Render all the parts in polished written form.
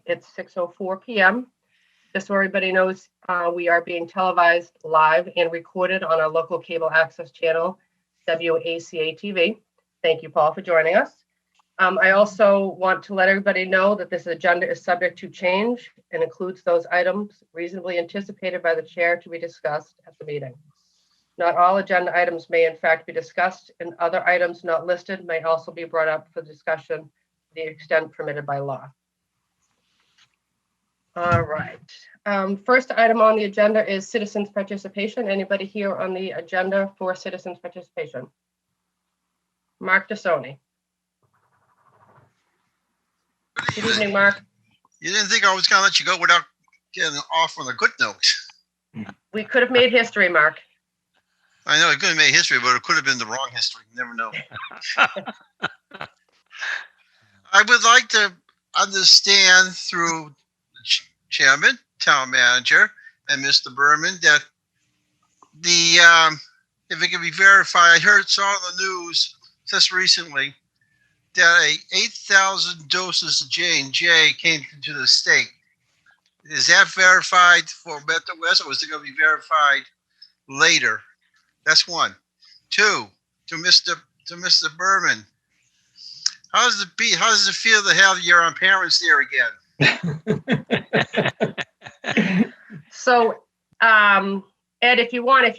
It's 6:04 p.m. Just so everybody knows, we are being televised live and recorded on our local cable access channel, WACA-TV. Thank you, Paul, for joining us. I also want to let everybody know that this agenda is subject to change and includes those items reasonably anticipated by the chair to be discussed at the meeting. Not all agenda items may in fact be discussed, and other items not listed may also be brought up for discussion to the extent permitted by law. All right. First item on the agenda is citizens participation. Anybody here on the agenda for citizens participation? Mark Dasoni. Good evening, Mark. You didn't think I was going to let you go without getting off on a good note. We could have made history, Mark. I know it could have made history, but it could have been the wrong history. You never know. I would like to understand through the chairman, town manager, and Mr. Berman that the if it can be verified, I saw on the news just recently that 8,000 doses of J&J came into the state. Is that verified for Metro West, or is it going to be verified later? That's one. Two, to Mr. Berman, how does it feel to have your parents there again? So, Ed, if you want,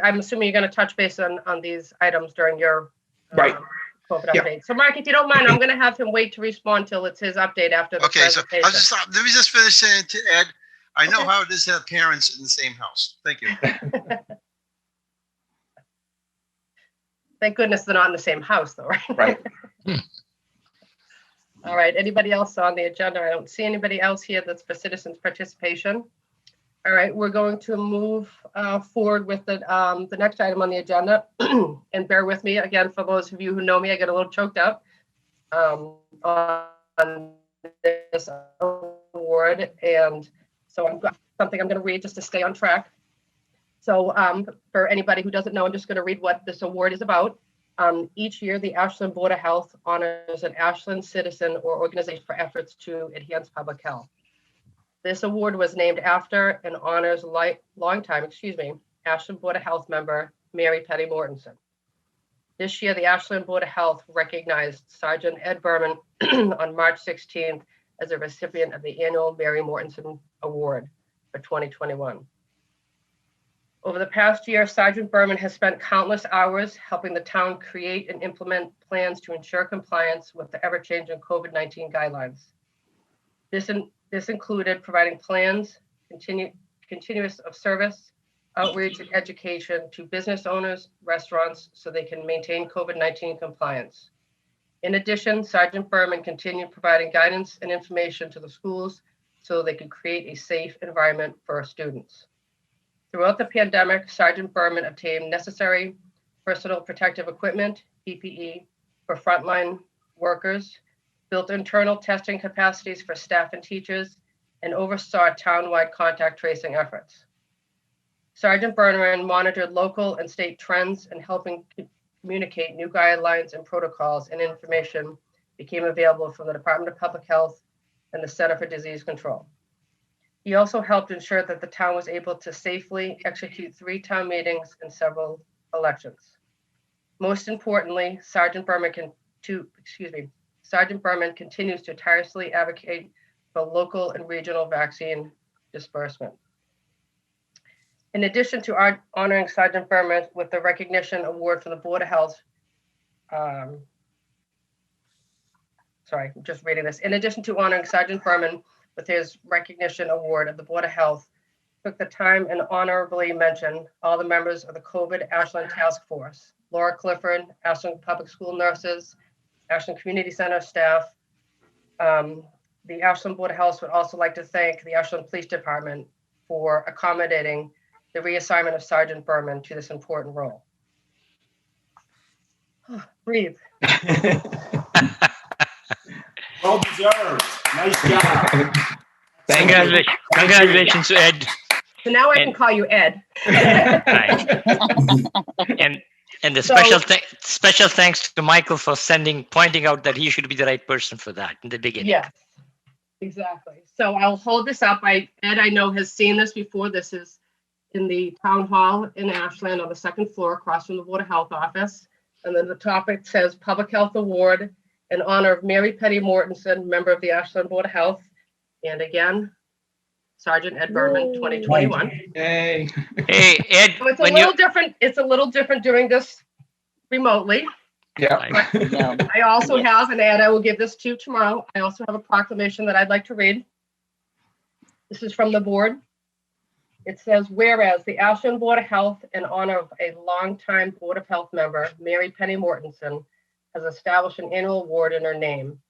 I'm assuming you're gonna touch base on these items during your right. COVID update. So, Mark, if you don't mind, I'm gonna have him wait to respond till it's his update after the presentation. So let me just finish saying to Ed, I know how it is to have parents in the same house. Thank you. Thank goodness they're not in the same house, though, right? Right. All right. Anybody else on the agenda? I don't see anybody else here that's for citizens participation. All right. We're going to move forward with the next item on the agenda. And bear with me again, for those of you who know me, I get a little choked up on this award. And so I've got something I'm going to read just to stay on track. So for anybody who doesn't know, I'm just going to read what this award is about. Each year, the Ashland Board of Health honors an Ashland citizen or organization for efforts to enhance public health. This award was named after and honors longtime Ashland Board of Health member, Mary Petty Mortensen. This year, the Ashland Board of Health recognized Sergeant Ed Berman on March 16th as a recipient of the annual Mary Mortensen Award for 2021. Over the past year, Sergeant Berman has spent countless hours helping the town create and implement plans to ensure compliance with the ever-changing COVID-19 guidelines. This included providing plans, continuous of service, outreach, and education to business owners, restaurants, so they can maintain COVID-19 compliance. In addition, Sergeant Berman continued providing guidance and information to the schools so they could create a safe environment for our students. Throughout the pandemic, Sergeant Berman obtained necessary personal protective equipment, PPE, for frontline workers, built internal testing capacities for staff and teachers, and oversaw townwide contact tracing efforts. Sergeant Berman monitored local and state trends and helping communicate new guidelines and protocols and information became available from the Department of Public Health and the Center for Disease Control. He also helped ensure that the town was able to safely execute 3 town meetings and several elections. Most importantly, Sergeant Berman continues to tirelessly advocate for local and regional vaccine disbursement. In addition to honoring Sergeant Berman with the recognition award from the Board of Health, sorry, I'm just reading this. In addition to honoring Sergeant Berman with his recognition award of the Board of Health, took the time and honorably mention all the members of the COVID Ashland Task Force, Laura Clifford, Ashland Public School nurses, Ashland Community Center staff. The Ashland Board of Health would also like to thank the Ashland Police Department for accommodating the reassignment of Sergeant Berman to this important role. Breathe. Well deserved. Nice job. Congratulations, Ed. So now I can call you Ed. Right. And the special thanks to Michael for pointing out that he should be the right person for that in the beginning. Yes. Exactly. So I'll hold this up. Ed, I know, has seen this before. This is in the town hall in Ashland on the second floor across from the Board of Health office. And then the topic says Public Health Award in honor of Mary Petty Mortensen, member of the Ashland Board of Health. And again, Sergeant Ed Berman, 2021. Yay. Hey, Ed, So it's a when little different. It's a little different doing this remotely. Yeah. No. I also have, and Ed, I will give this to you tomorrow. I also have a proclamation that I'd like to read. This is from the board. It says, whereas the Ashland Board of Health, in honor of a longtime Board of Health member, Mary Penny Mortensen, has established an annual award in her name.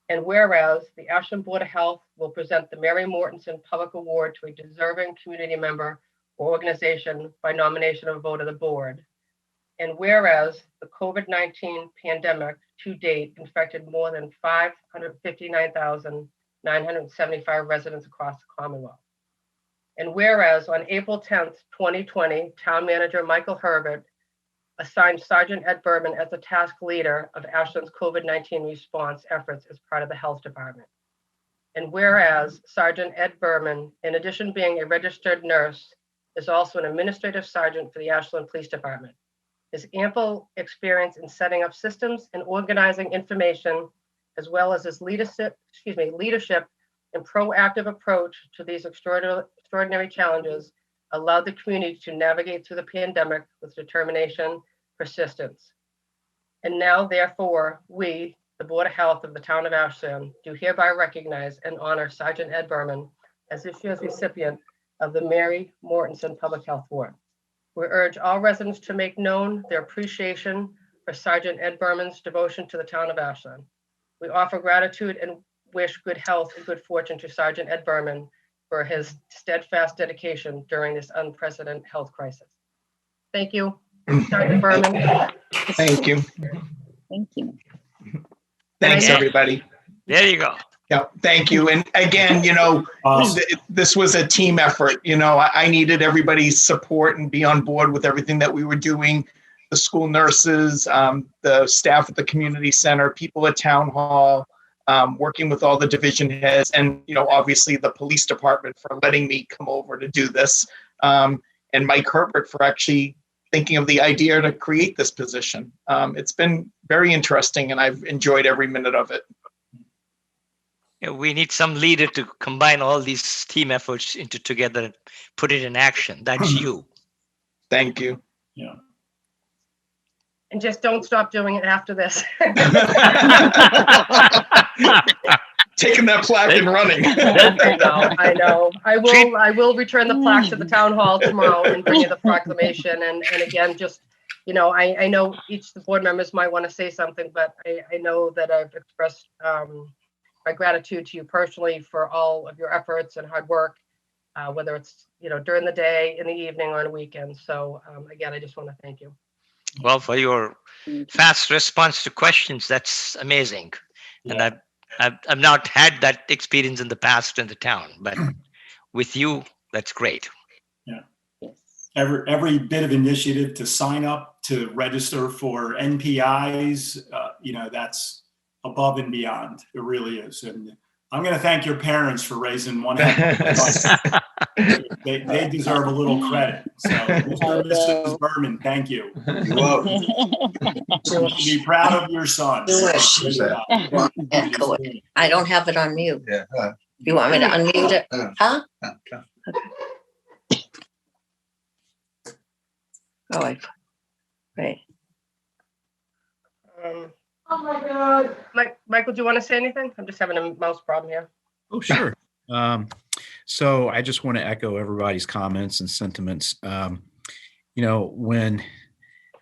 And whereas the Ashland Board of Health will present the Mary Mortensen Public Award to a deserving community member or organization by nomination of a vote of the board. And whereas the COVID-19 pandemic to date infected more than 559,975 residents across the Commonwealth. And whereas on April 10th, 2020, Town Manager Michael Herbert assigned Sergeant Ed Berman as the task leader of Ashland's COVID-19 response efforts as part of the Health Department. And whereas Sergeant Ed Berman, in addition to being a registered nurse, is also an administrative sergeant for the Ashland Police Department. His ample experience in setting up systems and organizing information, as well as his leadership and proactive approach to these extraordinary challenges, allowed the community to navigate through the pandemic with determination, persistence. And now, therefore, we, the Board of Health of the Town of Ashland, do hereby recognize and honor Sergeant Ed Berman as this year's recipient of the Mary Mortensen Public Health Award. We urge all residents to make known their appreciation for Sergeant Ed Berman's devotion to the Town of Ashland. We offer gratitude and wish good health and good fortune to Sergeant Ed Berman for his steadfast dedication during this unprecedented health crisis. Thank you, Sergeant Berman. Thank you. Thank you. Thanks, Yeah. everybody. there you go. Yeah, thank you. And again, this was a team effort. I needed everybody's support and be on board with everything that we were doing. The school nurses, the staff at the community center, people at town hall, working with all the division heads, and obviously the police department for letting me come over to do this, and Mike Herbert for actually thinking of the idea to create this position. It's been very interesting, and I've enjoyed every minute of it. Yeah, we need some leader to combine all these team efforts into together and put it in action. That's you. Thank you. Yeah. And just don't stop doing it after this. Taking that plaque and running. I know. I will return the plaque to the town hall tomorrow and bring you the proclamation. And again, just, I know each of the board members might want to say something, but I know that I've expressed my gratitude to you personally for all of your efforts and hard work, whether it's, during the day, in the evening, or on a weekend. So again, I just want to thank you. Well, for your fast response to questions, that's amazing. Yeah. And I've not had that experience in the past in the town, but with you, that's great. Yes. Every bit of initiative to sign up to register for NPIs, that's above and beyond. It really is. And I'm going to thank your parents for raising one heck of a son. They deserve a little credit. So, Mr. and Mrs. Berman, thank you. You're welcome. Be proud of your son. Echo it. I don't have it on mute. Yeah. You want me to unmute it? Huh? Oh, right. Oh my God. Michael, do you want to say anything? I'm just having a mouse problem here. Oh, sure. So I just want to echo everybody's comments and sentiments. When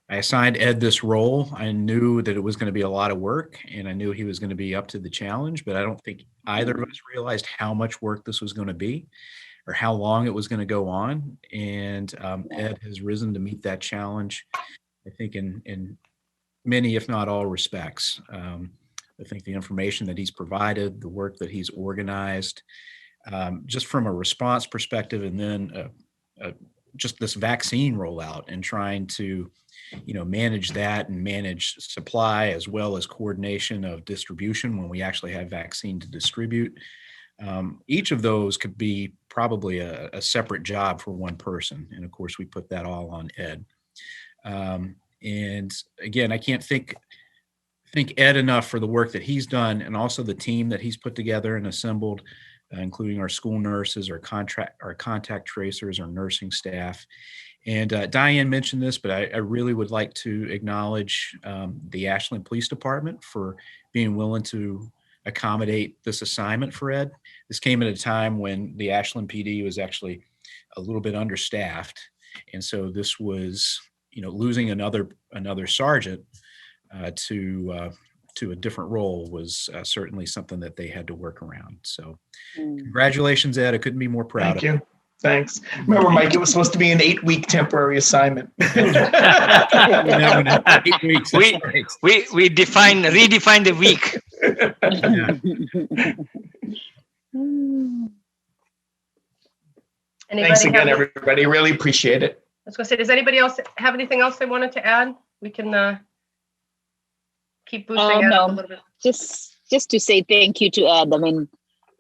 I assigned Ed this role, I knew that it was going to be a lot of work, and I knew he was going to be up to the challenge, but I don't think either of us realized how much work this was going to be or how long it was going to go on. And Ed has risen to meet that challenge, I think, in many, if not all respects. I think the information that he's provided, the work that he's organized, just from a response perspective, and then just this vaccine rollout and trying to, manage that and manage supply as well as coordination of distribution when we actually have vaccine to distribute. Each of those could be probably a separate job for one person. And of course, we put that all on Ed. And again, I can't thank Ed enough for the work that he's done, and also the team that he's put together and assembled, including our school nurses, our contact tracers, our nursing staff. And Diane mentioned this, but I really would like to acknowledge the Ashland Police Department for being willing to accommodate this assignment for Ed. This came at a time when the Ashland PD was actually a little bit understaffed. And so this was, losing another sergeant to a different role was certainly something that they had to work around. So congratulations, Ed. I couldn't be more proud of you. Thank you. Thanks. Remember, Mike, it was supposed to be an 8-week temporary assignment. 8 weeks. We redefine the week. Thanks again, everybody. Really appreciate it. I was going to say, does anybody else have anything else they wanted to add? We can keep boosting Ed up a little bit. Just to say thank you to Ed. I mean,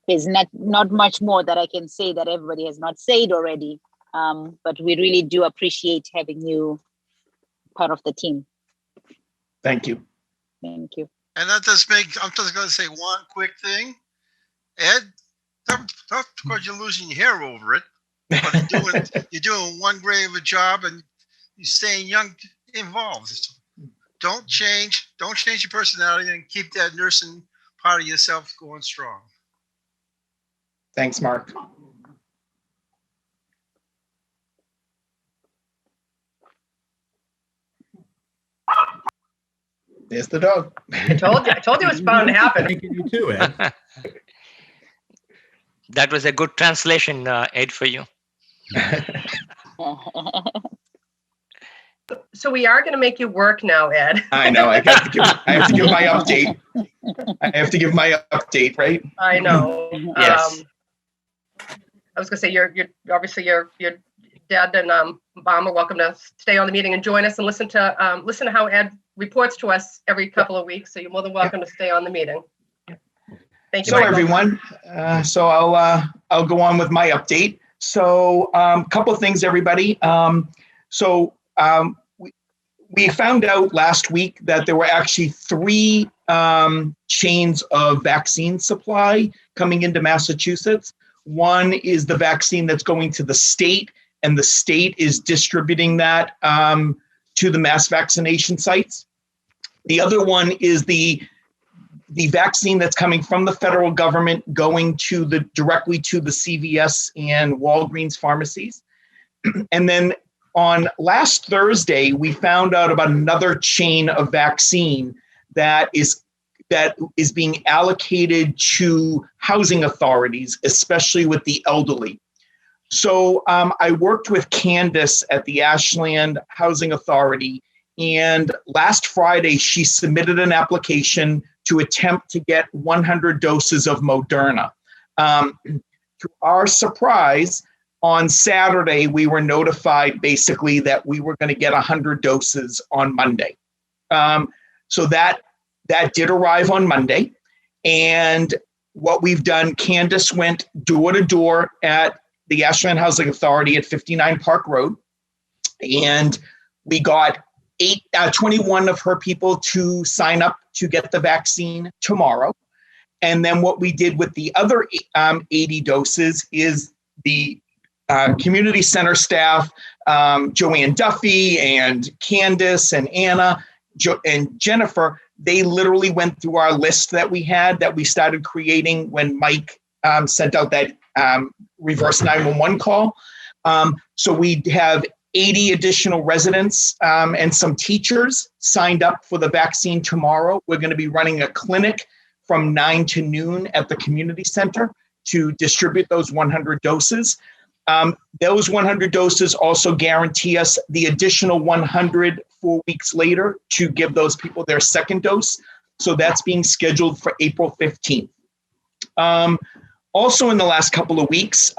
there's not much more that I can say that everybody has not said already. But we really do appreciate having you part of the team. Thank you. Thank you. And I'm just going to say one quick thing. Ed, of course, you're losing your hair over it, but you're doing one great of a job, and you're staying young, involved. Don't change your personality, and keep that nursing part of yourself going strong. Thanks, Mark. There's the dog. I told you it was bound to happen. Thank you too, Ed. That was a good translation, Ed, for you. So we are going to make you work now, Ed. I know. I have to give my update. I have to give my update, right? I know. Yes. I was going to say, you're obviously your dad and mom are welcome to stay on the meeting and join us and listen to how Ed reports to us every couple of weeks. So you're more than welcome to stay on the meeting. Thank you. So everyone, so I'll go on with my update. So a couple of things, everybody. We found out last week that there were actually 3 chains of vaccine supply coming into Massachusetts. One is the vaccine that's going to the state, and the state is distributing that to the mass vaccination sites. The other one is the vaccine that's coming from the federal government going to directly to the CVS and Walgreens pharmacies. And then on last Thursday, we found out about another chain of vaccine that is being allocated to housing authorities, especially with the elderly. So I worked with Candace at the Ashland Housing Authority, and last Friday, she submitted an application to attempt to get 100 doses of Moderna. To our surprise, on Saturday, we were notified basically that we were going to get 100 doses on Monday. So that did arrive on Monday. And what we've done, Candace went door to door at the Ashland Housing Authority at 59 Park Road. And we got 21 of her people to sign up to get the vaccine tomorrow. And then what we did with the other 80 doses is the community center staff, Joanne Duffy and Candace and Anna and Jennifer, they literally went through our list that we had that we started creating when Mike sent out that reverse 911 call. So we have 80 additional residents and some teachers signed up for the vaccine tomorrow. We're going to be running a clinic from 9 to noon at the community center to distribute those 100 doses. Those 100 doses also guarantee us the additional 100 4 weeks later to give those people their second dose. So that's being scheduled for April 15th. Also in the last couple of weeks,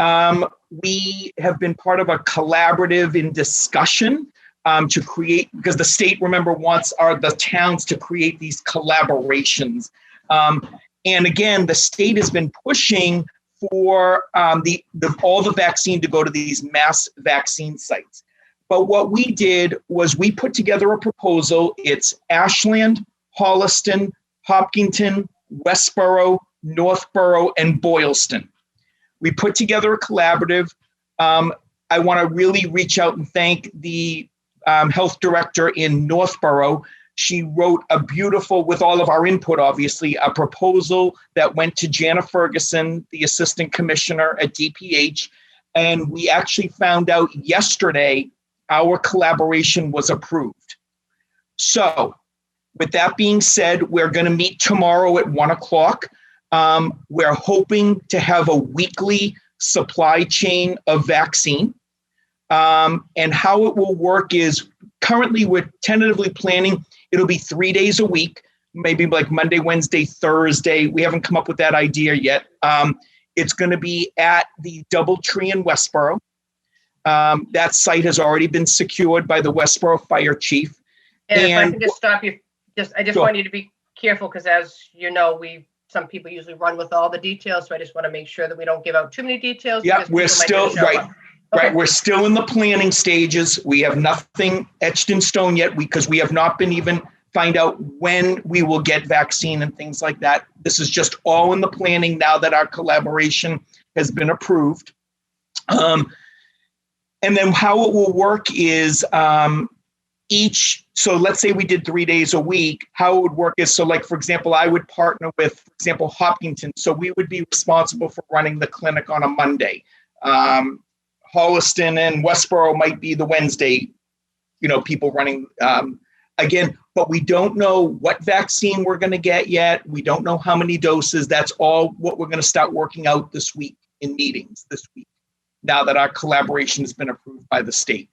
we have been part of a collaborative in discussion to create, because the state, remember, wants the towns to create these collaborations. And again, the state has been pushing for all the vaccine to go to these mass vaccine sites. But what we did was we put together a proposal. It's Ashland, Holliston, Hopkinton, Westboro, Northborough, and Boylston. We put together a collaborative. I want to really reach out and thank the health director in Northborough. She wrote a beautiful, with all of our input, obviously, a proposal that went to Jana Ferguson, the assistant commissioner at DPH. And we actually found out yesterday our collaboration was approved. So with that being said, we're going to meet tomorrow at 1:00. We're hoping to have a weekly supply chain of vaccine. And how it will work is currently we're tentatively planning, it'll be 3 days a week, maybe like Monday, Wednesday, Thursday. We haven't come up with that idea yet. It's going to be at the DoubleTree in Westboro. That site has already been secured by the Westboro Fire Chief. And if I can just stop you, I just Sure. want you to be careful because, as you know, some people usually run with all the details. So I just want to make sure that we don't give out too many details. Yeah, because we're people might still just show right. up. Okay. Right, we're still in the planning stages. We have nothing etched in stone yet because we have not been even find out when we will get vaccine and things like that. This is just all in the planning now that our collaboration has been approved. And then how it will work is so let's say we did 3 days a week, how it would work is, so like, for example, I would partner with, for example, Hopkinton. So we would be responsible for running the clinic on a Monday. Holliston and Westboro might be the Wednesday, people running again, but we don't know what vaccine we're going to get yet. We don't know how many doses. That's all what we're going to start working out this week in meetings this week, now that our collaboration has been approved by the state.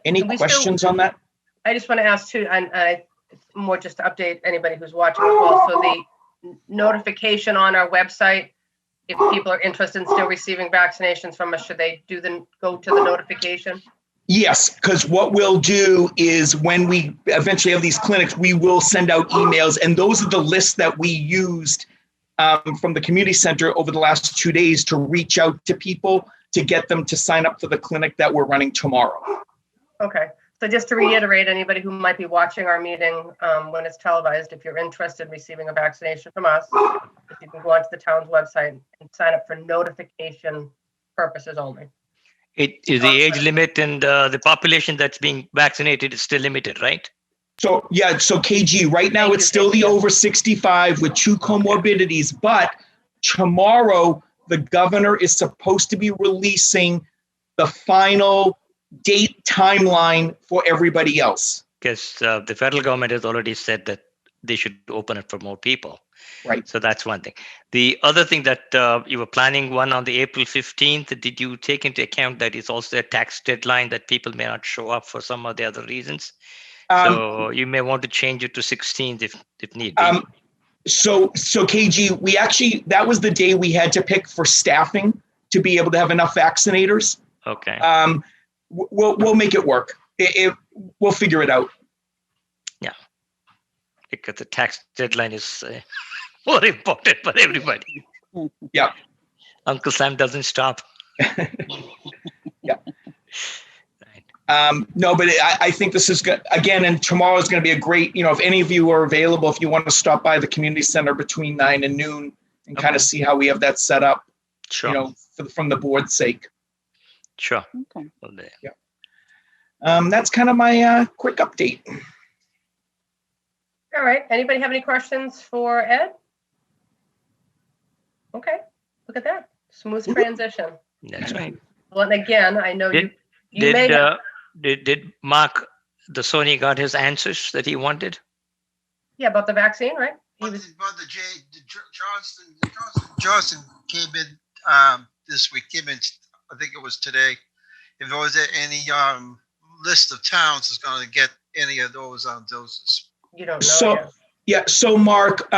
Any questions on that? I just want to ask too, and it's more just to update anybody who's watching as well. So the notification on our website, if people are interested in still receiving vaccinations from us, should they go to the notification? Yes, because what we'll do is when we eventually have these clinics, we will send out emails, and those are the lists that we used from the community center over the last 2 days to reach out to people to get them to sign up for the clinic that we're running tomorrow. Okay. So just to reiterate, anybody who might be watching our meeting when it's televised, if you're interested in receiving a vaccination from us, if you can go onto the town's website and sign up for notification purposes only. The age limit and the population that's being vaccinated is still limited, right? So yeah, so KG, right now it's still the over 65 with 2 comorbidities, but tomorrow the governor is supposed to be releasing the final date timeline for everybody else. Because the federal government has already said that they should open it for more people. Right. So that's one thing. The other thing that you were planning one on the April 15th, did you take into account that it's also a tax deadline that people may not show up for some of the other reasons? So you may want to change it to 16th if need be. So KG, that was the day we had to pick for staffing to be able to have enough vaccinators. Okay. We'll make it work. We'll figure it out. Yeah, because the tax deadline is more important for everybody. Yeah. Uncle Sam doesn't stop. Yeah. Right. No, but I think this is good again, and tomorrow is going to be a great, if any of you are available, if you want to stop by the community center between 9 and noon and kind of see how we have that set up, Sure. From the board's sake. Sure. Okay. Well, there. Yeah. That's kind of my quick update. All right. Anybody have any questions for Ed? Okay. Look at that. Smooth transition. That's right. Well, and again, I know you Did may have, did Mark the Sony got his answers that he wanted? yeah, about the vaccine, right? But Johnson came in this week. Came in, I think it was today. If there was any list of towns that's going to get any of those doses. You don't know So, yet. yeah. So, Mark,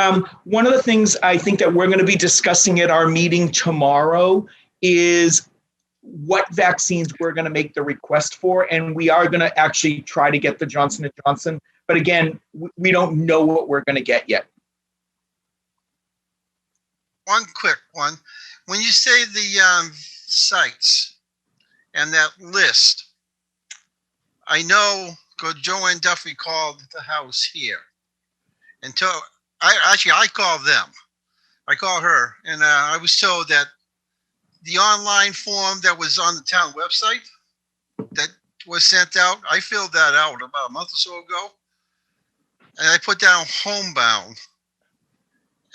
one of the things I think that we're going to be discussing at our meeting tomorrow is what vaccines we're going to make the request for, and we are going to actually try to get the Johnson & Johnson. But again, we don't know what we're going to get yet. one quick one. When you say the sites and that list, I know because Joanne Duffy called the house here. And I called them. I called her, and I was told that the online form that was on the town website that was sent out, I filled that out about a month or so ago. And I put down homebound.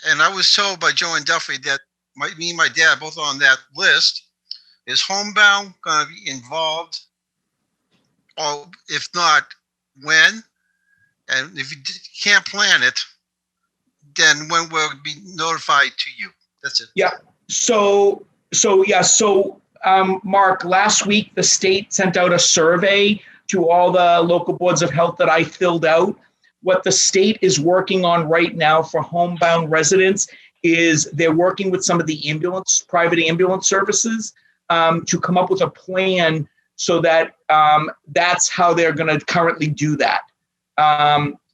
And I was told by Joanne Duffy that me and my dad both on that list. Is homebound going to be involved? Or if not, when? And if you can't plan it, then when will it be notified to you? That's it. Yeah. So Mark, last week the state sent out a survey to all the local boards of health that I filled out. What the state is working on right now for homebound residents is they're working with some of the private ambulance services to come up with a plan so that that's how they're going to currently do that.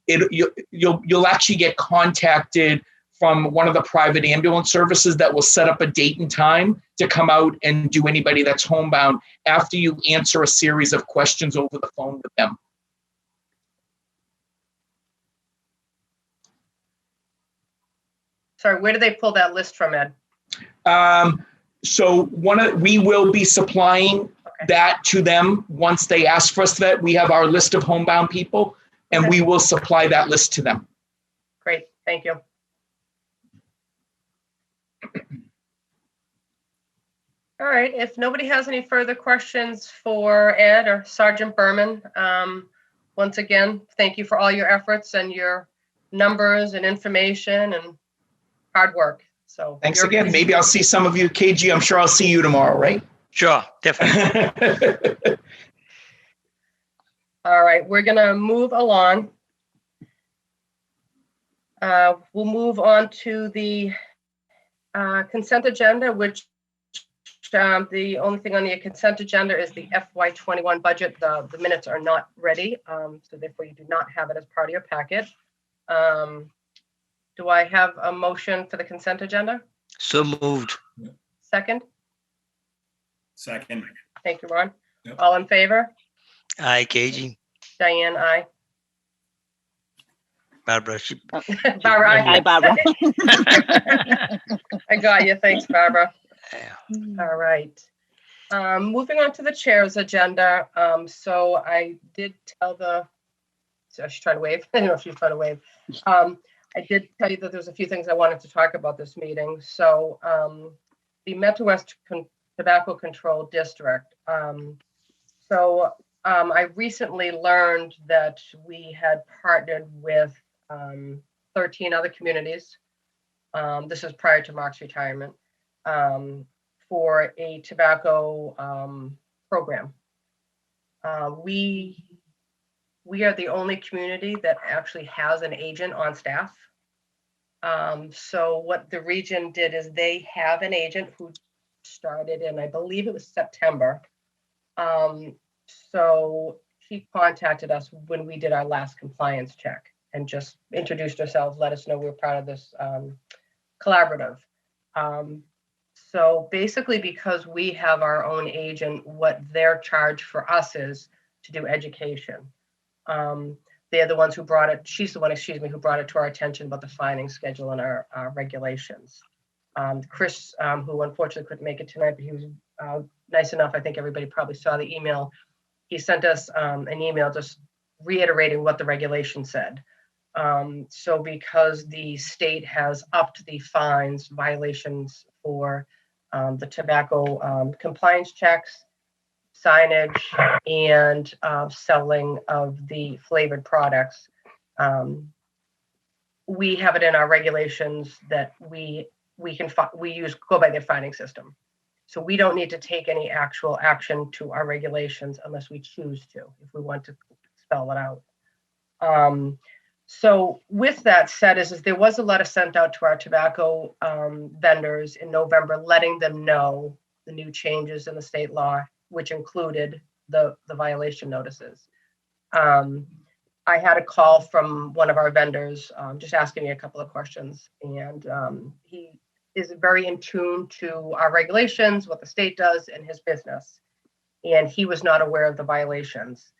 You'll actually get contacted from one of the private ambulance services that will set up a date and time to come out and do anybody that's homebound after you answer a series of questions over the phone with them. Sorry, where do they pull that list from, Ed? So we will be supplying that to them once they ask for us that. We have our list of homebound people, and we will supply that list to them. Great, thank you. All right, if nobody has any further questions for Ed or Sergeant Berman, once again, thank you for all your efforts and your numbers and information and hard work. So thanks again. Maybe I'll see some of you, KG. I'm sure I'll see you tomorrow, right? Sure, definitely. All right, we're gonna move along. We'll move on to the consent agenda, which the only thing on the consent agenda is the FY21 budget. The minutes are not ready, so therefore you do not have it as part of your packet. Do I have a motion for the consent agenda? So moved. Second? Second. Thank you, Ron. Yep. All in favor? Aye, KG. Diane, aye. Barbara. Barbara, aye. Hi, Barbara. I got you. Thanks, Barbara. Yeah. All right. Moving on to the chair's agenda. So I did tell so she's trying to wave. I don't know if she's trying to wave. I did tell you that there's a few things I wanted to talk about this meeting. So the Metro West Tobacco Control District. I recently learned that we had partnered with 13 other communities. This is prior to Mark's retirement. For a tobacco program. We are the only community that actually has an agent on staff. So what the region did is they have an agent who started in, I believe it was September. So she contacted us when we did our last compliance check and just introduced herself, let us know we're part of this collaborative. So basically, because we have our own agent, what their charge for us is to do education. They're the ones who brought it, she's the one, who brought it to our attention about the fining schedule and our regulations. Chris, who unfortunately couldn't make it tonight, but he was nice enough, I think everybody probably saw the email. He sent us an email just reiterating what the regulation said. So because the state has upped the fines, violations for the tobacco compliance checks, signage, and selling of the flavored products, we have it in our regulations that we go by their fining system. So we don't need to take any actual action to our regulations unless we choose to, if we want to spell it out. So with that said, is there was a letter sent out to our tobacco vendors in November, letting them know the new changes in the state law, which included the violation notices. I had a call from one of our vendors just asking me a couple of questions, and he is very in tune to our regulations, what the state does in his business. And he was not aware of the violations,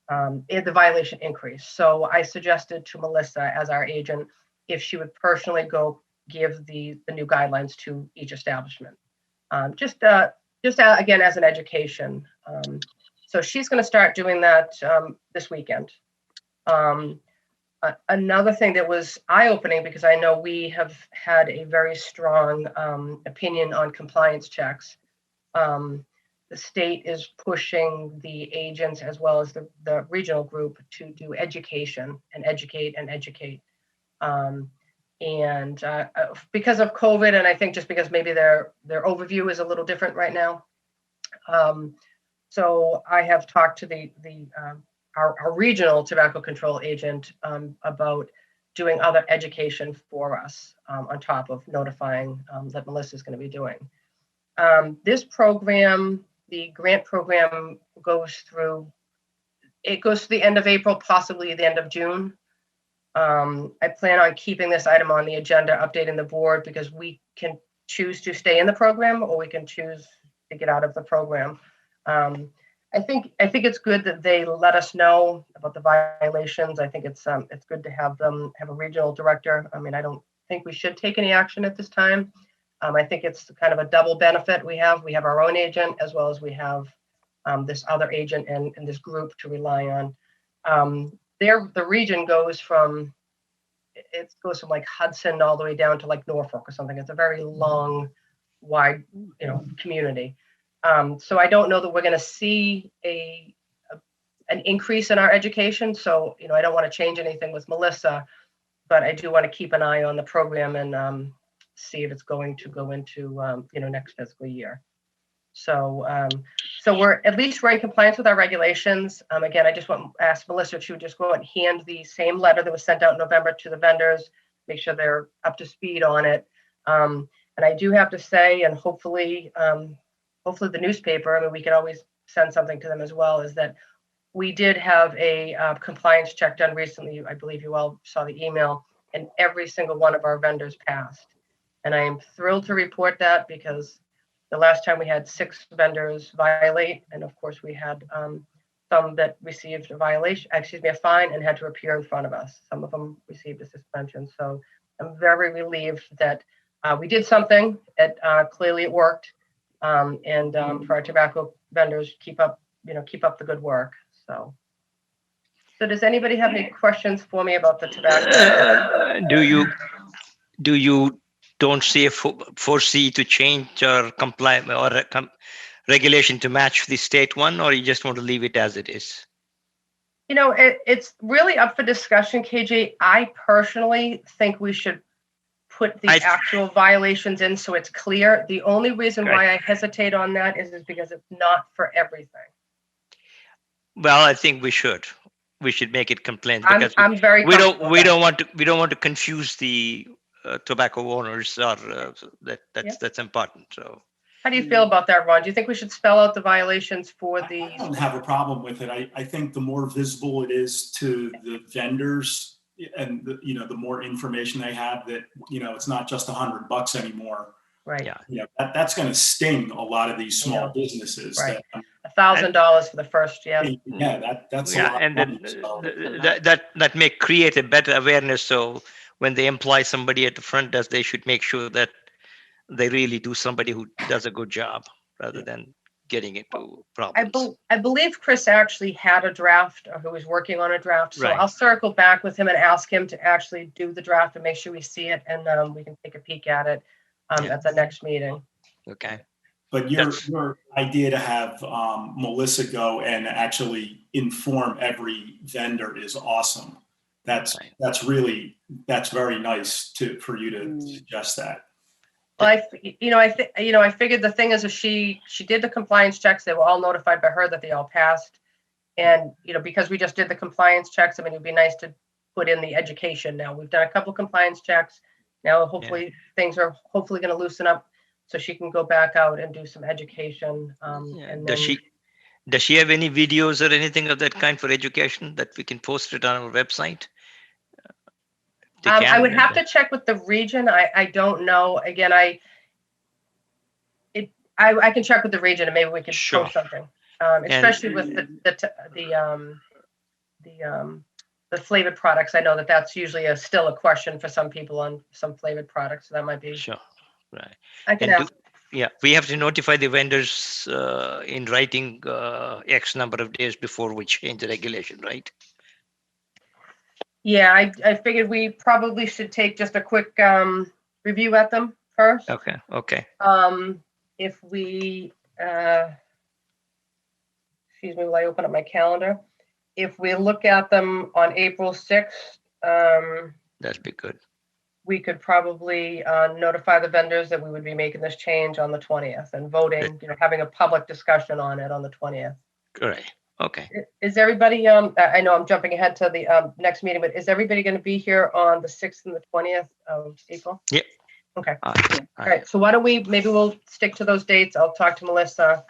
the violation increase. So I suggested to Melissa as our agent, if she would personally go give the new guidelines to each establishment. Just again, as an education. So she's going to start doing that this weekend. Another thing that was eye-opening, because I know we have had a very strong opinion on compliance checks. The state is pushing the agents as well as the regional group to do education and educate and educate. Because of COVID, and I think just because maybe their overview is a little different right now. So I have talked to our regional tobacco control agent about doing other education for us on top of notifying that Melissa is going to be doing. This program, the grant program, goes through the end of April, possibly the end of June. I plan on keeping this item on the agenda, updating the board, because we can choose to stay in the program or we can choose to get out of the program. I think it's good that they let us know about the violations. I think it's good to have them have a regional director. I mean, I don't think we should take any action at this time. I think it's kind of a double benefit we have. We have our own agent as well as we have this other agent and this group to rely on. The region goes from like Hudson all the way down to like Norfolk or something. It's a very long, wide, community. So I don't know that we're going to see an increase in our education. So, I don't want to change anything with Melissa, but I do want to keep an eye on the program and see if it's going to go into, next fiscal year. So we're in compliance with our regulations. Again, I just want to ask Melissa if she would just go and hand the same letter that was sent out in November to the vendors, make sure they're up to speed on it. And I do have to say, and hopefully the newspaper, I mean, we can always send something to them as well, is that we did have a compliance check done recently. I believe you all saw the email, and every single one of our vendors passed. And I am thrilled to report that, because the last time we had 6 vendors violate, and of course we had some that received a fine and had to appear in front of us. Some of them received a suspension. So I'm very relieved that we did something. Clearly it worked. For our tobacco vendors, keep up the good work. So does anybody have any questions for me about the tobacco? Do you don't foresee to change or comply or regulation to match the state one, or you just want to leave it as it is? It's really up for discussion, KJ. I personally think we should put the actual violations in so it's clear. The only reason why I hesitate on that is because it's not for everything. Well, I think we should make it complaint, because I'm very we don't want to confuse the tobacco owners, or that's important. So how do you feel about that, Ron? Do you think we should spell out the violations for the? I don't have a problem with it. I think the more visible it is to the vendors, and the more information they have, that it's not just $100 anymore. Right. Yeah. That's going to sting a lot of these small businesses. Right. $1,000 for the first. Yeah. Yeah. That's a lot. And then that may create a better awareness. So when they employ somebody at the front desk, they should make sure that they really do somebody who does a good job, rather than getting into problems. I believe Chris actually had a draft, or who was working on a draft. So Right. I'll circle back with him and ask him to actually do the draft and make sure we see it, and we can take a peek at it at the next meeting. Okay. But your idea to have Melissa go and actually inform every vendor is awesome. That's very nice for you to suggest that. Well, I figured the thing is, if she did the compliance checks, they were all notified by her that they all passed. And, because we just did the compliance checks, I mean, it'd be nice to put in the education now. We've done a couple compliance checks. Now, hopefully things are going to loosen up so she can go back out and do some education. And Does she have any videos or anything of that kind for education that we can post it on our website? I would have to check with the region. I don't know. Again, I can check with the region and maybe we can Sure. post something. Especially with the flavored products. I know that that's usually still a question for some people on some flavored products. So that might be. Sure. Right. I can And ask. yeah, we have to notify the vendors in writing X number of days before we change the regulation, right? Yeah, I figured we probably should take just a quick review at them first. Okay. Okay. If we, excuse me, while I open up my calendar, if we look at them on April 6th, That'd be good. we could probably notify the vendors that we would be making this change on the 20th and voting, having a public discussion on it on the 20th. Great. Okay. Is everybody, I know I'm jumping ahead to the next meeting, but is everybody going to be here on the 6th and the 20th of April? Yep. Okay. All right. So why don't maybe we'll stick to those dates. I'll talk to Melissa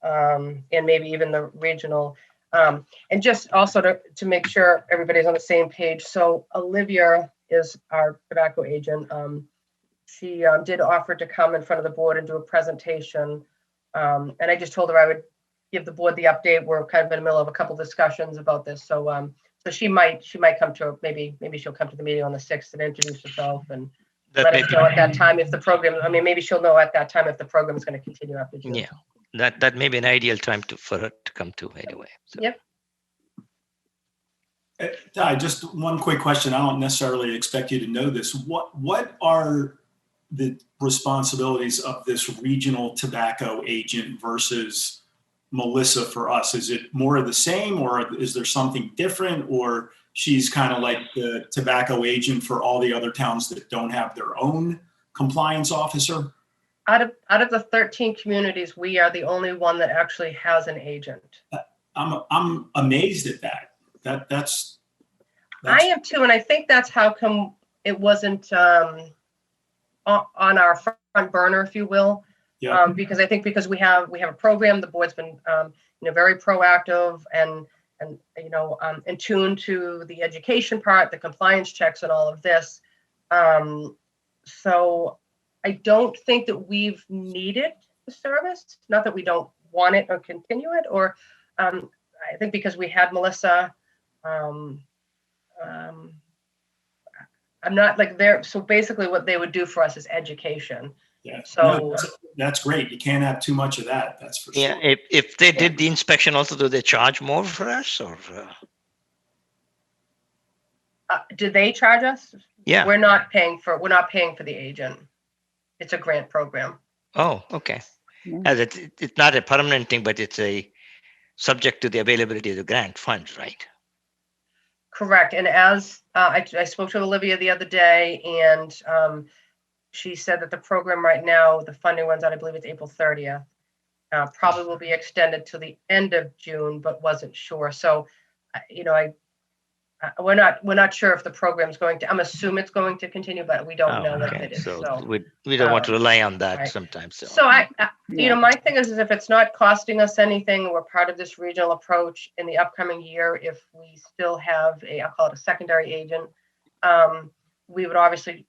and maybe even the regional. And just also to make sure everybody's on the same page. So Olivia is our tobacco agent. She did offer to come in front of the board and do a presentation. And I just told her I would give the board the update. We're kind of in the middle of a couple discussions about this. So so she might come to maybe she'll come to the meeting on the 6th and introduce herself and let us know at that time if the program, maybe she'll know at that time if the program is going to continue after June. Yeah, that may be an ideal time for her to come to anyway. So. Yep. Just one quick question. I don't necessarily expect you to know this. What are the responsibilities of this regional tobacco agent versus Melissa for us? Is it more of the same, or is there something different, or she's kind of like the tobacco agent for all the other towns that don't have their own compliance officer? Out of the 13 communities, we are the only one that actually has an agent. I'm amazed at that. That's I am too, and I think that's how come it wasn't on our front burner, if you will. Yeah. Because I think because we have a program, the board's been very proactive and in tune to the education part, the compliance checks, and all of this. So I don't think that we've needed the service. Not that we don't want it or continue it, or I think because we had Melissa. I'm not like there. So basically, what they would do for us is education. Yeah. So no, that's great. You can't have too much of that. That's for sure. Yeah. If they did the inspection, also do they charge more for us, or? Do they charge us? Yeah. We're not paying for the agent. It's a grant program. Oh, okay. Yeah. As it's not a permanent thing, but it's a subject to the availability of the grant funds, right? Correct. And as I spoke to Olivia the other day, and she said that the program right now, the funding runs out, I believe it's April 30th. Probably will be extended to the end of June, but wasn't sure. So, we're not sure if the program's going to. I'm assuming it's going to continue, but we don't know if it is. So we don't want to rely on that right. sometimes. So my thing is if it's not costing us anything, we're part of this regional approach in the upcoming year. If we still have I'll call it a secondary agent, we would obviously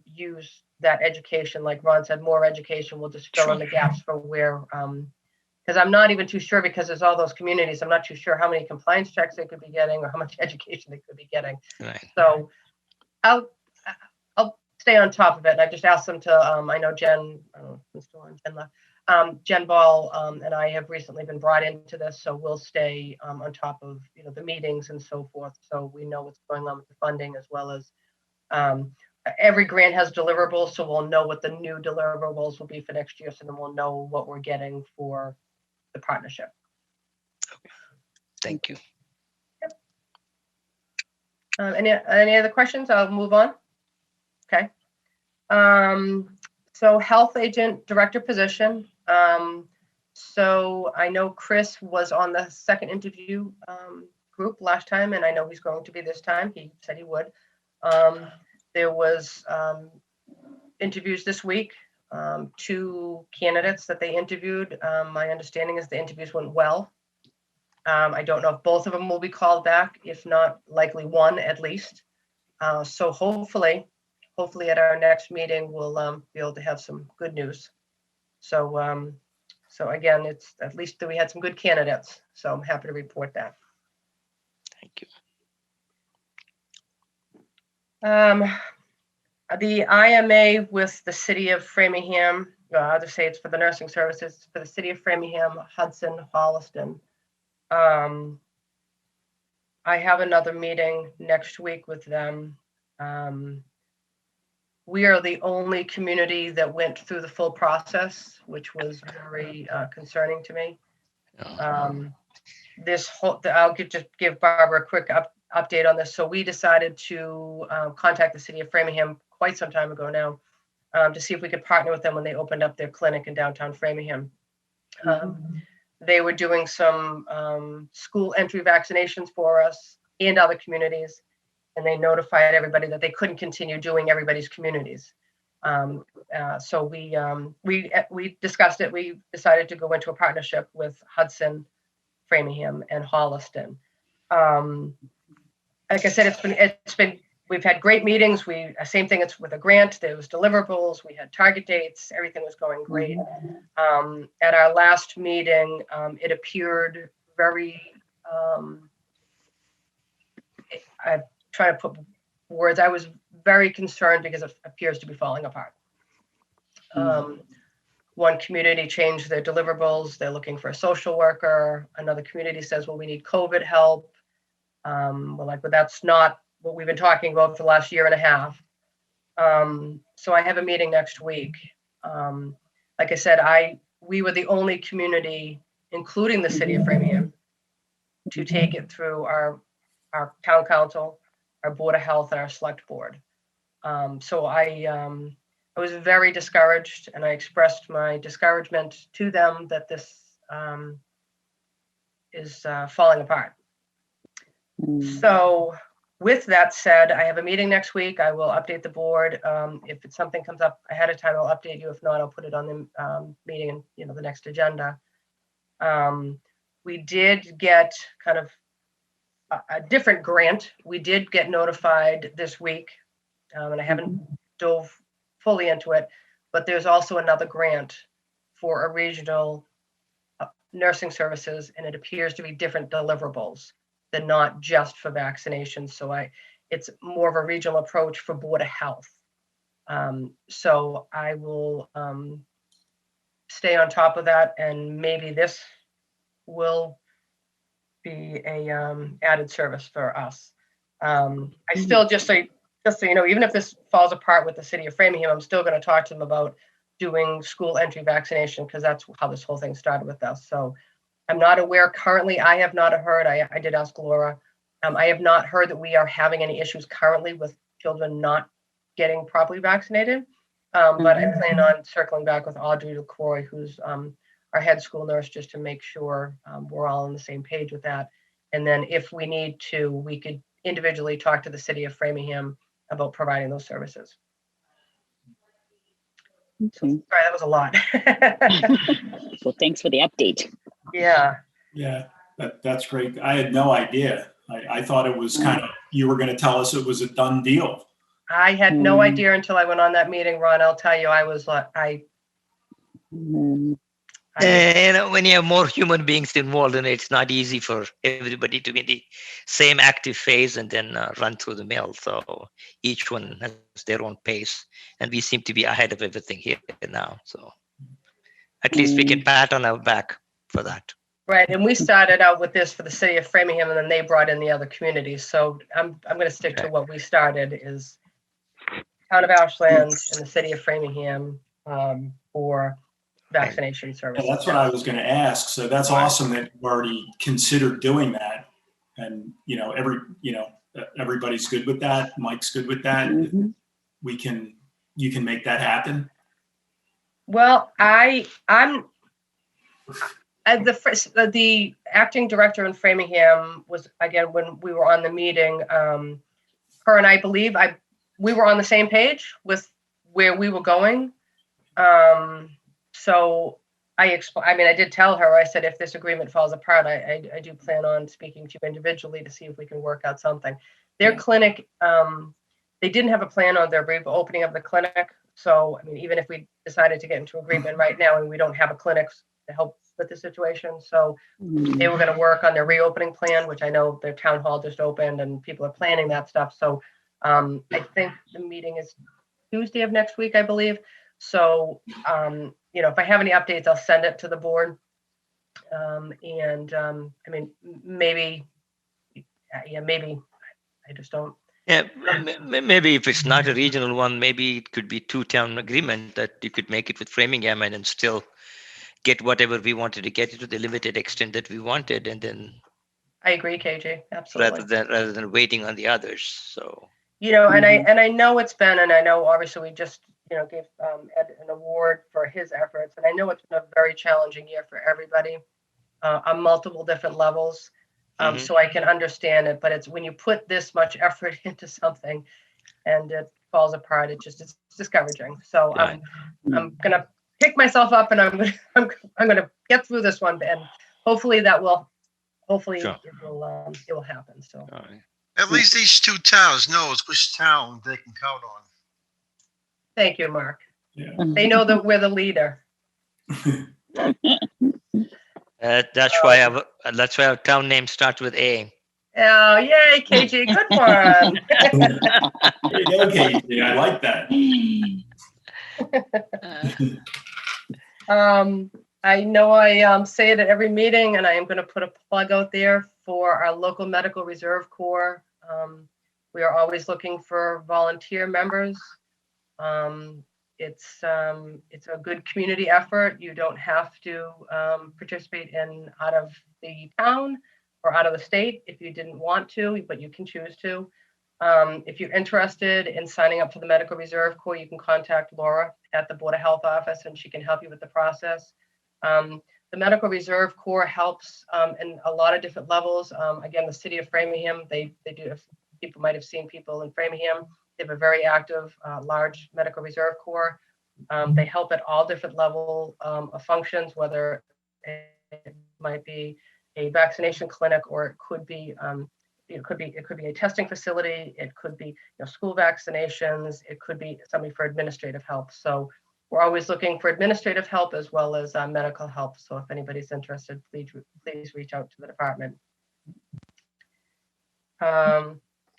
use that education, like Ron said, more education. We'll just fill in the gaps for where. Because I'm not even too sure, because there's all those communities, I'm not too sure how many compliance checks they could be getting or how much education they could be getting. Right. So I'll stay on top of it. And I just asked them to, I know Jen, who's still on, Jen left, Jen Ball and I have recently been brought into this. So we'll stay on top of, the meetings and so forth. So we know what's going on with the funding, as well as every grant has deliverables. So we'll know what the new deliverables will be for next year. So then we'll know what we're getting for the partnership. Okay. Thank you. Yep. Any other questions? I'll move on. Okay. So health agent director position. So I know Chris was on the second interview group last time, and I know he's going to be this time. He said he would. There was interviews this week. 2 candidates that they interviewed. My understanding is the interviews went well. I don't know if both of them will be called back. If not, likely one at least. So hopefully at our next meeting, we'll be able to have some good news. So, so again, it's at least that we had some good candidates. So I'm happy to report that. Thank you. The IMA with the city of Framingham, I'll just say it's for the nursing services for the city of Framingham, Hudson, Holliston. I have another meeting next week with them. We are the only community that went through the full process, which was very concerning to me. This whole, I'll just give Barbara a quick update on this. So we decided to contact the city of Framingham quite some time ago now to see if we could partner with them when they opened up their clinic in downtown Framingham. They were doing some school entry vaccinations for us and other communities, and they notified everybody that they couldn't continue doing everybody's communities. So we discussed it. We decided to go into a partnership with Hudson, Framingham, and Holliston. Like I said, it's been we've had great meetings. Same thing. It's with a grant. There was deliverables. We had target dates. Everything was going great. At our last meeting, it appeared very. I try to put words. I was very concerned because it appears to be falling apart. One community changed their deliverables. They're looking for a social worker. Another community says, well, we need COVID help. We're like, but that's not what we've been talking about for the last year and a half. So I have a meeting next week. Like I said, we were the only community, including the city of Framingham, to take it through our town council, our board of health, and our select board. So I was very discouraged, and I expressed my discouragement to them that this is falling apart. So with that said, I have a meeting next week. I will update the board. If it's something comes up ahead of time, I'll update you. If not, I'll put it on the meeting and the next agenda. We did get kind of a different grant. We did get notified this week, and I haven't dove fully into it, but there's also another grant for a regional nursing services, and it appears to be different deliverables than not just for vaccinations. So it's more of a regional approach for board of health. So I will stay on top of that, and maybe this will be a added service for us. I still just so you know, even if this falls apart with the city of Framingham, I'm still going to talk to them about doing school entry vaccination, because that's how this whole thing started with us. So I'm not aware currently. I have not heard. I did ask Laura. I have not heard that we are having any issues currently with children not getting properly vaccinated. But I plan on circling back with Audrey LaCroix, who's our head school nurse, just to make sure we're all on the same page with that. And then if we need to, we could individually talk to the city of Framingham about providing those services. So, sorry, that was a lot. So thanks for the update. Yeah. That's great. I had no idea. I thought it was kind of, you were going to tell us it was a done deal. I had no idea until I went on that meeting, Ron. I'll tell you, I was like, when you have more human beings involved in it, it's not easy for everybody to be in the same active phase and then run through the mill. So each one has their own pace, and we seem to be ahead of everything here now. So at least we can pat on our back for that. Right, and we started out with this for the city of Framingham, and then they brought in the other communities. So I'm going to stick to what we started is town of Ashland and the city of Framingham for vaccination services. Yeah, that's what I was going to ask. So that's awesome that you already considered doing that, and everybody's good with that. Mike's good with that. You can make that happen. Well, I'm. The acting director in Framingham was, again, when we were on the meeting, her and I believe we were on the same page with where we were going. So I did tell her, I said, if this agreement falls apart, I do plan on speaking to you individually to see if we can work out something. Their clinic they didn't have a plan on their reopening of the clinic. So, I mean, even if we decided to get into agreement right now and we don't have a clinic to help with the situation. So they were going to work on their reopening plan, which I know their town hall just opened and people are planning that stuff. So I think the meeting is Tuesday of next week, I believe. So, if I have any updates, I'll send it to the board. I mean, maybe I just don't. Yeah, maybe if it's not a regional one, maybe it could be two-town agreement that you could make it with Framingham and then still get whatever we wanted to get it to the limited extent that we wanted, and then I agree, KJ, absolutely. rather than waiting on the others. So and I know it's been, and I know obviously we just gave Ed an award for his efforts, and I know it's been a very challenging year for everybody on multiple different levels. So I can understand it, but it's when you put this much effort into something and it falls apart, it's discouraging. So I'm gonna pick myself up and I'm gonna get through this one, and hopefully it will happen. So At least these two towns knows which town they can count on. Thank you, Mark. Yeah. They know that we're the leader. that's why our town name starts with A. Oh, yay, KG, good one. There you go, KG. I like that. I know I say it at every meeting, and I am going to put a plug out there for our local medical reserve corps. We are always looking for volunteer members. It's a good community effort. You don't have to participate out of the town or out of the state if you didn't want to, but you can choose to. If you're interested in signing up for the Medical Reserve Corps, you can contact Laura at the Board of Health office, and she can help you with the process. The Medical Reserve Corps helps in a lot of different levels. Again, the city of Framingham, they do. People might have seen people in Framingham. They have a very active, large Medical Reserve Corps. They help at all different level of functions, whether it might be a vaccination clinic, or it could be a testing facility. It could be school vaccinations. It could be somebody for administrative help. So we're always looking for administrative help as well as medical help. So if anybody's interested, please reach out to the department.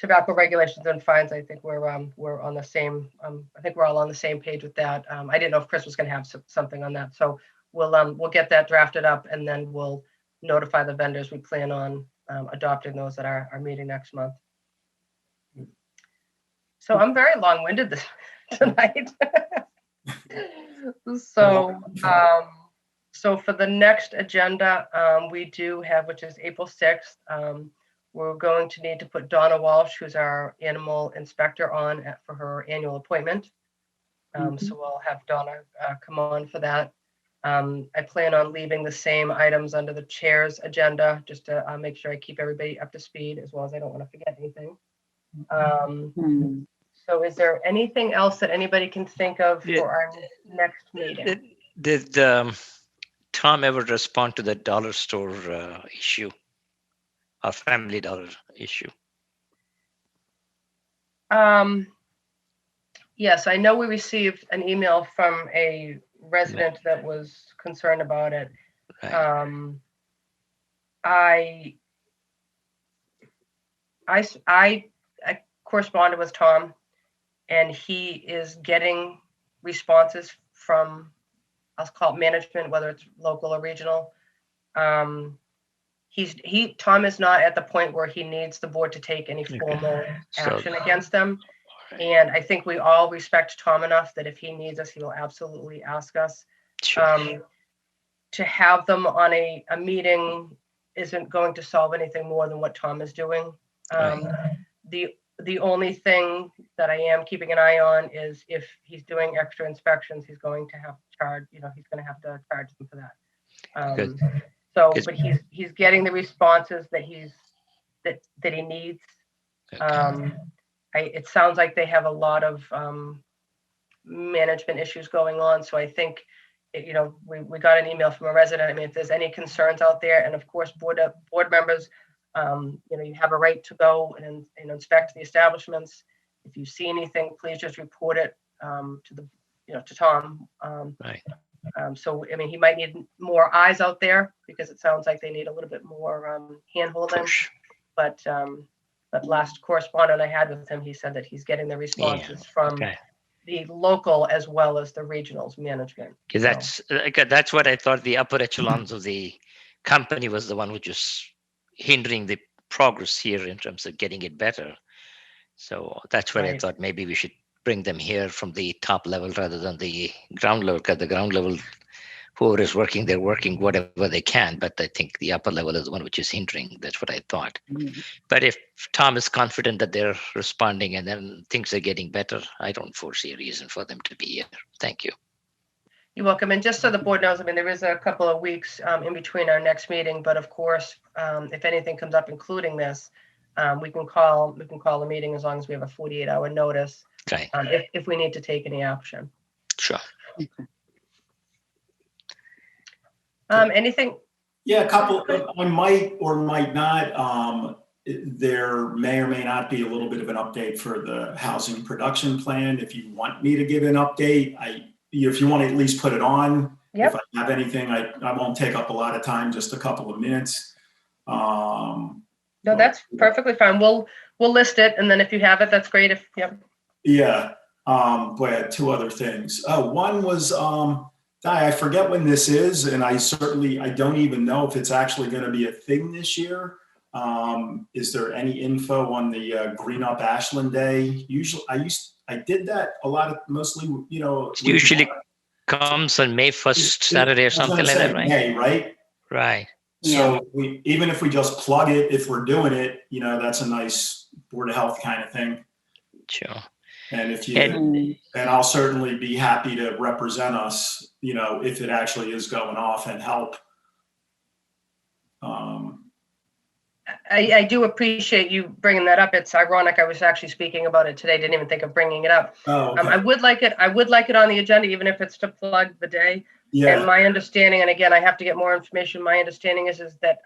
Tobacco regulations and fines, I think we're on the same. I think we're all on the same page with that. I didn't know if Chris was going to have something on that, so we'll get that drafted up, and then we'll notify the vendors. We plan on adopting those at our meeting next month. So I'm very long-winded tonight. So for the next agenda, we do have, which is April 6th. We're going to need to put Donna Walsh, who's our animal inspector, on for her annual appointment. So we'll have Donna come on for that. I plan on leaving the same items under the chair's agenda, just to make sure I keep everybody up to speed, as well as I don't want to forget anything. So is there anything else that anybody can think of for our next meeting? Did Tom ever respond to the dollar store issue? Our Family Dollar issue? Yes, I know we received an email from a resident that was concerned about it. Right. I corresponded with Tom, and he is getting responses from, I'll call it management, whether it's local or regional. Tom is not at the point where he needs the board to take any formal action against them. And I think we all respect Tom enough that if he needs us, he will absolutely ask us. Sure. To have them on a meeting isn't going to solve anything more than what Tom is doing. The only thing that I am keeping an eye on is if he's doing extra inspections, he's going to have to charge, he's going to have to charge them for that. But he's getting the responses that he needs. Okay. It sounds like they have a lot of management issues going on. So I think, we got an email from a resident. I mean, if there's any concerns out there, and of course, board members, you have a right to go and inspect the establishments. If you see anything, please just report it to Tom. Right. So, I mean, he might need more eyes out there because it sounds like they need a little bit more hand-holding. Push. But last correspondent I had with him, he said that he's getting the responses from Okay. the local as well as the regionals management. Because that's what I thought. The upper echelons of the company was the one which was hindering the progress here in terms of getting it better. So that's what I Right. thought maybe we should bring them here from the top level rather than the ground level. Because the ground level, whoever is working, they're working whatever they can. But I think the upper level is the one which is hindering. That's what I thought. But if Tom is confident that they're responding and then things are getting better, I don't foresee a reason for them to be here. Thank you. You're welcome. And just so the board knows, I mean, there is a couple of weeks in between our next meeting, but of course, if anything comes up, including this, we can call the meeting as long as we have a 48-hour notice. Okay. If we need to take any action. Sure. Anything? Yeah, a couple, I might or might not. There may or may not be a little bit of an update for the housing production plan. If you want me to give an update, if you want to at least put it on. Yep. If I have anything, I won't take up a lot of time, just a couple of minutes. No, that's perfectly fine. We'll list it, and then if you have it, that's great. Yeah. Boy, I had two other things. One was, I forget when this is, and I don't even know if it's actually going to be a thing this year. Is there any info on the Green Up Ashland Day? Usually, I did that a lot of, mostly, It usually comes on May 1st, Saturday or something like that, right? May, right? Right. So even if we just plug it, if we're doing it, that's a nice Board of Health kind of thing. Sure. And and I'll certainly be happy to represent us, if it actually is going off and help. I do appreciate you bringing that up. It's ironic. I was actually speaking about it today. Didn't even think of bringing it up. Oh, okay. I would like it on the agenda, even if it's to plug the day. Yeah. And my understanding, and again, I have to get more information. My understanding is that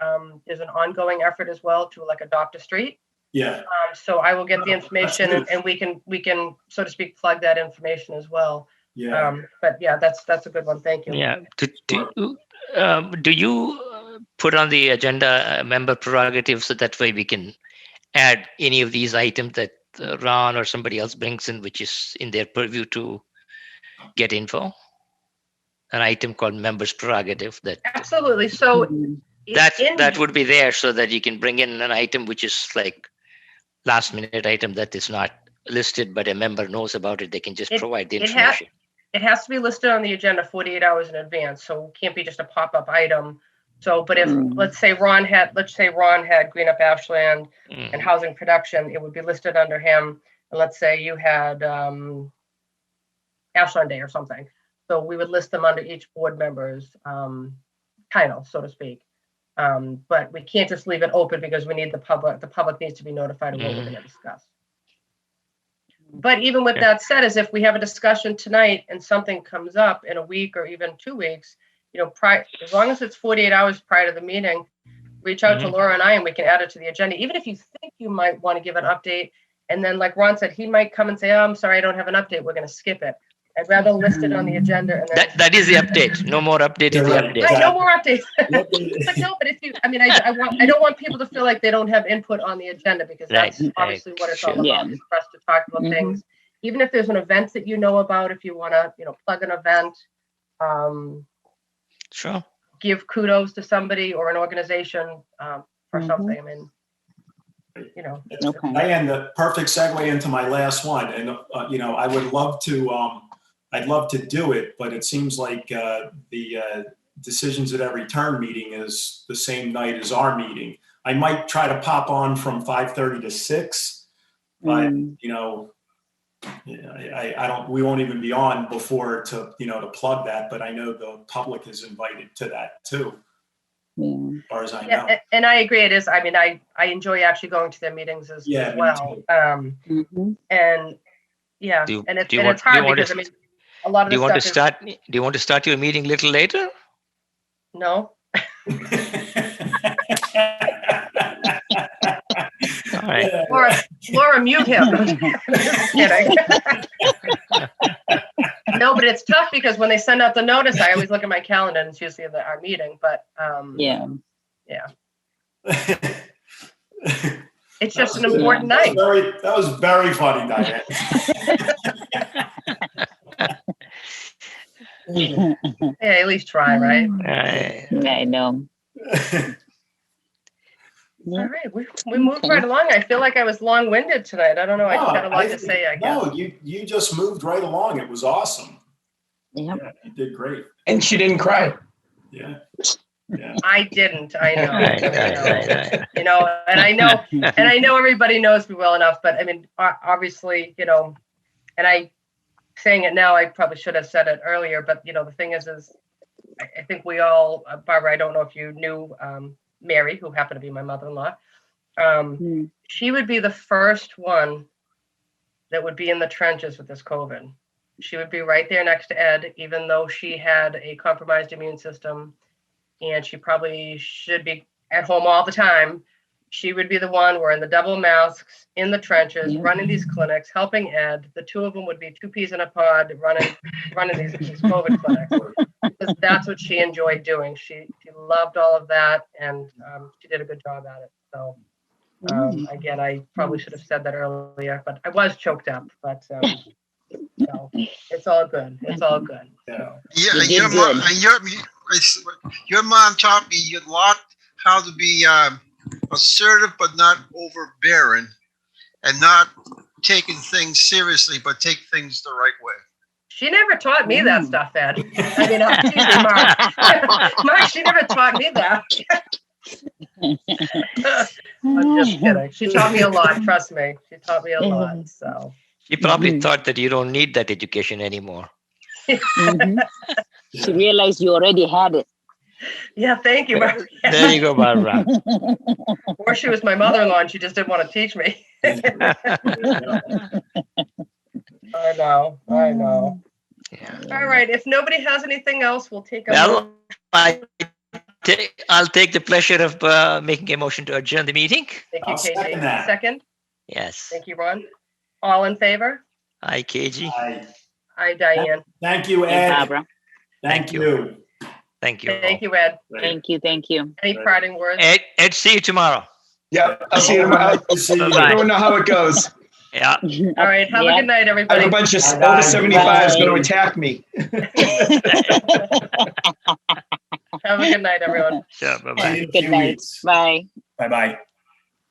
there's an ongoing effort as well to adopt a street. Yeah. So I will get the information, and we can, so to speak, plug that information as well. Yeah. But yeah, that's a good one. Thank you. Yeah. Do you put on the agenda member prerogatives so that way we can add any of these items that Ron or somebody else brings in, which is in their purview to get info? An item called members prerogative that Absolutely. So that would be there so that you can bring in an item which is like last minute item that is not listed, but a member knows about it. They can just provide the information. It has to be listed on the agenda 48 hours in advance. So it can't be just a pop-up item. So, but if let's say Ron had Green Up Ashland and housing production, it would be listed under him. And let's say you had Ashland Day or something. So we would list them under each board member's title, so to speak. But we can't just leave it open because we need the public needs to be notified of what we're going to discuss. But even with that said, as if we have a discussion tonight and something comes up in a week or even 2 weeks, as long as it's 48 hours prior to the meeting, reach out to Laura and I, and we can add it to the agenda. Even if you think you might want to give an update, and then like Ron said, he might come and say, "Oh, I'm sorry, I don't have an update. We're going to skip it." I'd rather list it on the agenda. And then that is the update. No more update is the update. Right, no more updates. But no, but if you, I don't want people to feel like they don't have input on the agenda, because that's obviously what it's all about. Is for us to talk about things. Even if there's an event that you know about, if you want to, plug an event, sure. Give kudos to somebody or an organization for something. I mean, And the perfect segue into my last one. And, I would love to, I'd love to do it, but it seems like the decisions at every turn meeting is the same night as our meeting. I might try to pop on from 5:30 to 6, but, we won't even be on before to plug that, but I know the public is invited to that too. As far as I know. And I agree. It is. I mean, I enjoy actually going to their meetings as well. And yeah, and it's hard because a lot of do you want to stuff start? Do you want to start your meeting a little later? No. All right. Laura, mute him. Just kidding. No, but it's tough because when they send out the notice, I always look at my calendar and it's usually our meeting, but Yeah. It's just an important night. That was very funny, Diane. Yeah, at least try, right? I know. All right, we moved right along. I feel like I was long-winded tonight. I don't know. I just had a lot to say, I guess. No, you just moved right along. It was awesome. Yep. Yeah, you did great. And she didn't cry. Yeah. I didn't. I know. Right. You know, and I know everybody knows me well enough, but I mean, obviously, you know, and saying it now, I probably should have said it earlier, but you know, the thing is I think we all, Barbara, I don't know if you knew Mary, who happened to be my mother-in-law. She would be the first one that would be in the trenches with this COVID. She would be right there next to Ed, even though she had a compromised immune system and she probably should be at home all the time. She would be the one wearing the double masks in the trenches, running these clinics, helping Ed. The two of them would be two peas in a pod running these COVID clinics. Because that's what she enjoyed doing. She loved all of that, and she did a good job at it. So again, I probably should have said that earlier, but I was choked up. But so it's all good. It's all good. So. Yeah, your mom taught me a lot how to be assertive but not overbearing, and not taking things seriously but take things the right way. She never taught me that stuff, Ed. I mean, excuse me, Mark. Mark, she never taught me that. I'm just kidding. She taught me a lot. Trust me, she taught me a lot. So She probably thought that you don't need that education anymore. She realized you already had it. Yeah, thank you, Mark. There you go, Barbara. Or she was my mother-in-law and she just didn't want to teach me. I know. Yeah. All right. If nobody has anything else, we'll take a I'll take the pleasure of making a motion to adjourn the meeting. Thank you, I'll second that. KG. Second. Yes. Thank you, Ron. All in favor? Aye, KG. Aye, Diane. Thank you, Hey, Ed. Barbara. Thank you. Thank you. Thank you, Ed. Thank you. Any parting words? Ed, see you tomorrow. Yep. I'll see you tomorrow. See you. I don't know how it goes. Yeah. All right. Have a good night, I everybody. have a bunch of Bye-bye. over 75s going to attack me. Have a good night, everyone. Sure. Bye-bye. See you in a Good few night. weeks. Bye. Bye-bye.